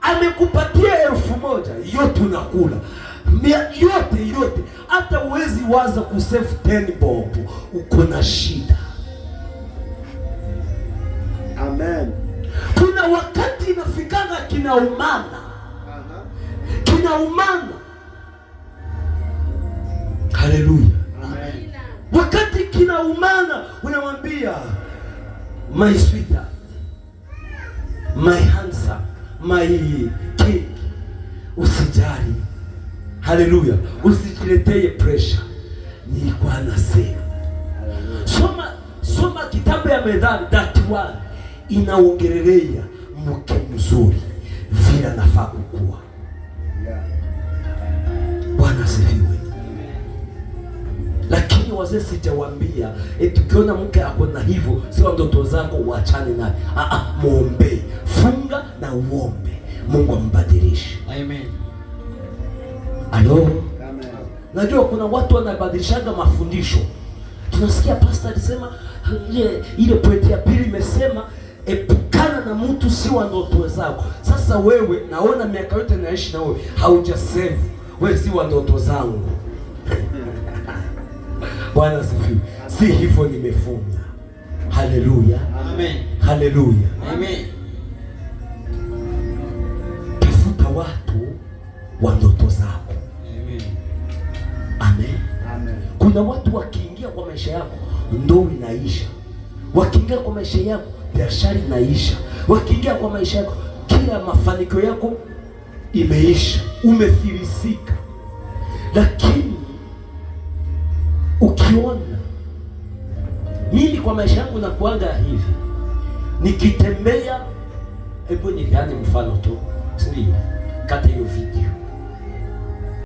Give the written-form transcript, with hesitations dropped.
amekupatia 1,000 yote unakula yote, hata uwezi waza kusave 10 bob, uko na shida. Amen. Kuna wakati inafikanga kinaumana. Haleluya. Amen. Wakati kinaumana unamwambia my sweetheart, my handsome, my king, usijali. Haleluya. Usijiletee pressure. Nilikuwa nasema soma kitabu ya Methali that one inaongelelea mke mzuri vile anafaa kukua. Bwana asifiwe. Lakini wazee sijawaambia tukiona mke ako na hivyo sio ndoto zako uachane naye. Muombe, funga na uombe Mungu ambadilishe. Amen. Alo. Amen. Najua kuna watu wanabadilishaga mafundisho. Tunasikia pastor alisema ile point ya pili imesema epukana na mtu si wa ndoto zako. Sasa wewe naona miaka yote naishi na wewe haujasave. Wewe si wa ndoto zangu. Bwana asifiwe. Si hivyo nimefunga. Haleluya. Amen. Haleluya. Amen. Tafuta watu wa ndoto zako. Amen. Amen. Amen. Kuna watu wakiingia kwa maisha yako ndoa inaisha. Wakiingia kwa maisha yako biashara inaisha. Wakiingia kwa maisha yako kila mafanikio yako imeisha. Umefilisika. Lakini ukiona mimi kwa maisha yangu na kuanga hivi, nikitembea, hebu nipeane mfano tu, ndio kata hiyo vita.